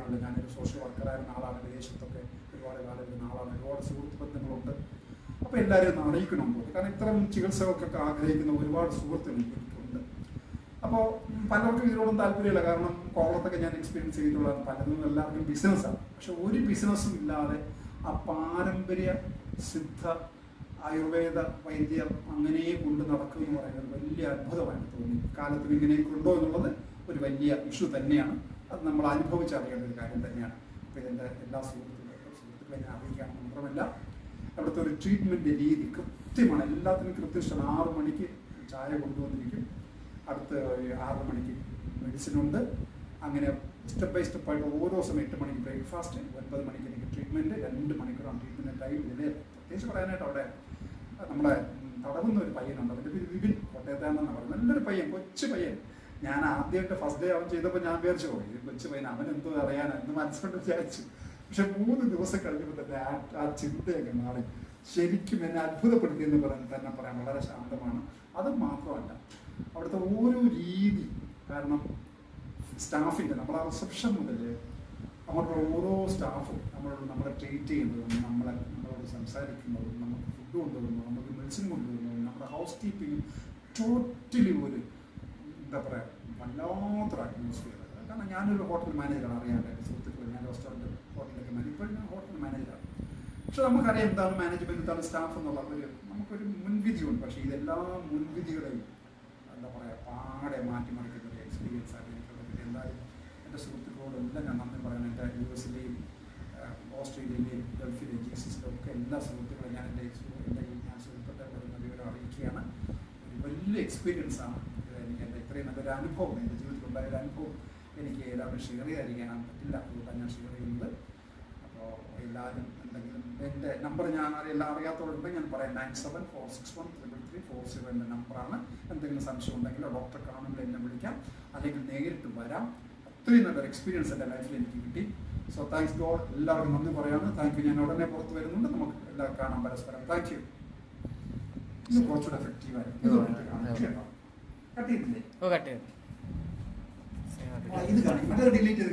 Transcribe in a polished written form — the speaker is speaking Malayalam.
ആളുകൾ, ഞാനൊരു സോഷ്യൽ വർക്കറായിരുന്ന ആളാണ്, വിദേശത്തൊക്കെ ഒരുപാട് കാലം ഇരുന്ന ആളാണ്, ഒരുപാട് സുഹൃത്ത് ബന്ധങ്ങളുണ്ട്. അപ്പോൾ എല്ലാവരും ഒന്ന് അറിയിക്കണമെന്ന്, കാരണം ഇത്തരം ചികിത്സകൾക്കൊക്കെ ആഗ്രഹിക്കുന്ന ഒരുപാട് സുഹൃത്തുക്കൾ എനിക്കുണ്ട്. അപ്പോൾ പലർക്കും ഇതിനോടും താല്പര്യമില്ല, കാരണം കോളത്തൊക്കെ ഞാൻ എക്സ്പീരിയൻസ് ചെയ്തിട്ടുള്ള പലതും എല്ലാവർക്കും ബിസിനസ്സാണ്. പക്ഷെ ഒരു ബിസിനസ്സും ഇല്ലാതെ ആ പാരമ്പര്യ സിദ്ധ ആയുർവേദ വൈദ്യം അങ്ങനെ കൊണ്ട് നടക്കുക എന്ന് പറയുന്നത് വലിയ അത്ഭുതമായിട്ട് തോന്നി. കാലത്തിൽ ഇങ്ങനെയൊക്കെ ഉണ്ടോ എന്നുള്ളത് ഒരു വലിയ ഇഷ്യൂ തന്നെയാണ്. അത് നമ്മൾ അനുഭവിച്ചറിയേണ്ട ഒരു കാര്യം തന്നെയാണ്. അപ്പോൾ ഇതിൻ്റെ എല്ലാ സുഹൃത്തുക്കളെ ഞാൻ അറിയിക്കാൻ മാത്രമല്ല, അവിടുത്തെ ഒരു ട്രീറ്റ്മെൻറ്റ് രീതി കൃത്യമാണ്, എല്ലാത്തിനും കൃത്യനിഷ്ഠമാണ്. 6 മണിക്ക് ചായ കൊണ്ടുവന്നിരിക്കും, അടുത്ത 6 മണിക്ക് മെഡിസിനുണ്ട്. അങ്ങനെ സ്റ്റെപ്പ് ബൈ സ്റ്റെപ്പായിട്ട് ഓരോ സമയം 8 മണിക്ക് ബ്രേക്ക്ഫാസ്റ്റ്, 9 മണിക്ക് എനിക്ക് ട്രീറ്റ്മെൻറ്റ്, 2 മണിക്കൂറാണ് ട്രീറ്റ്മെൻറ്റ് ടൈം. ഇതിൽ പ്രത്യേകിച്ച് പറയാനായിട്ട് അവിടെ നമ്മുടെ തടവുന്ന ഒരു പയ്യനുണ്ട്, അവൻ്റെ പേര് വിപിൻ, കോട്ടയത്താണെന്നാണ് പറയുന്നത്. നല്ലൊരു പയ്യൻ, കൊച്ചു പയ്യൻ. ഞാൻ ആദ്യമായിട്ട് ഫസ്റ്റ് ഡേ അവൻ ചെയ്തപ്പോൾ ഞാൻ വിചാരിച്ചു പോയി, ഇത് കൊച്ചു പയ്യൻ, അവനെന്തോ അറിയാനാ എന്ന് മനസ്സുകൊണ്ട് വിചാരിച്ചു. പക്ഷെ 3 ദിവസം കഴിഞ്ഞപ്പോൾ തന്നെ ആ ചിന്തയൊക്കെ മാറി. ശരിക്കും എന്നെ അത്ഭുതപ്പെടുത്തിയെന്ന് തന്നെ പറയാം. വളരെ ശാന്തമാണ്. അത് മാത്രമല്ല അവിടുത്തെ ഓരോ രീതി, കാരണം സ്റ്റാഫിൻ്റെ നമ്മളെ റിസപ്ഷൻ മുതൽ അവരുടെ ഓരോ സ്റ്റാഫും നമ്മളെ ട്രീറ്റ് ചെയ്യുന്നതും നമ്മളോട് സംസാരിക്കുന്നതും നമുക്ക് ഫുഡ് കൊണ്ടുവരുന്നതും നമുക്ക് മെഡിസിൻ കൊണ്ടുവരുന്നതും നമ്മുടെ ഹൗസ് കീപ്പിംഗ് ടോട്ടലി ഒരു എന്താ പറയുക വല്ലാത്തൊരു അറ്റ്മോസ്ഫിയർ. കാരണം ഞാനൊരു ഹോട്ടൽ മാനേജറാണ്, അറിയാണ്ട് സുഹൃത്തുക്കൾ, ഞാൻ റെസ്റ്റോറൻറ്റ് ഹോട്ടലൊക്കെ മാനേജ്, ഇപ്പോൾ ഞാൻ ഹോട്ടൽ മാനേജറാണ്. പക്ഷെ നമുക്കറിയാം എന്താണ് മാനേജ്മെൻറ്റ്, എന്താണ് സ്റ്റാഫ് എന്നുള്ള നമുക്കൊരു മുൻവിധിയുണ്ട്. പക്ഷേ ഇതെല്ലാം മുൻവിധികളെയും എന്താ പറയുക പാടെ മാറ്റിമറിക്കുന്ന ഒരു എക്സ്പീരിയൻസ് ആയിട്ട് എനിക്കുള്ളത്. എന്തായാലും എൻ്റെ സുഹൃത്തുക്കളോടെല്ലാം ഞാൻ നന്ദി പറയണം. എൻ്റെ US-ലെയും ഓസ്ട്രേലിയയിലെയും ഗൾഫിലെയും GCC-യിലും ഒക്കെ എല്ലാ സുഹൃത്തുക്കളും ഞാൻ ഞാൻ സുഹൃത്തുക്കളെ വരുന്ന വിവരം അറിയിക്കുകയാണ്. ഒരു വലിയ എക്സ്പീരിയൻസാണ് എനിക്ക്. എൻ്റെ ഇത്രയും നല്ലൊരു അനുഭവം, എൻ്റെ ജീവിതത്തിലുണ്ടായൊരു അനുഭവം എനിക്ക് എല്ലാവരും ഷെയർ ചെയ്യാതിരിക്കാനാണ് പറ്റില്ല, അതുകൊണ്ടാണ് ഞാൻ ഷെയർ ചെയ്യുന്നത്. അപ്പോൾ എല്ലാവരും എന്തെങ്കിലും എൻ്റെ നമ്പർ ഞാൻ എല്ലാം അറിയാത്തവരുണ്ടെങ്കിൽ ഞാൻ പറയാം, 9746133340 എൻ്റെ നമ്പറാണ്. എന്തെങ്കിലും സംശയം ഉണ്ടെങ്കിലോ ഡോക്ടറെ കാണുമ്പോൾ എന്നെ വിളിക്കാം, അല്ലെങ്കിൽ നേരിട്ട് വരാം. അത്രയും നല്ലൊരു എക്സ്പീരിയൻസ് എൻ്റെ ലൈഫിൽ എനിക്ക് കിട്ടി. സോ താങ്ക്സ് ഗോഡ്, എല്ലാവർക്കും നന്ദി പറയാണ്. Thank you. ഞാൻ ഉടനെ പുറത്ത് വരുന്നുണ്ട്, നമുക്ക് എല്ലാം കാണാം പരസ്പരം. Thank you. ഇത് കുറച്ചുകൂടെ എഫക്റ്റീവായിരുന്നു. കട്ട് ചെയ്തില്ലേ? ഇത് കാണാം, ഇത് ഡിലീറ്റ് ചെയ്ത്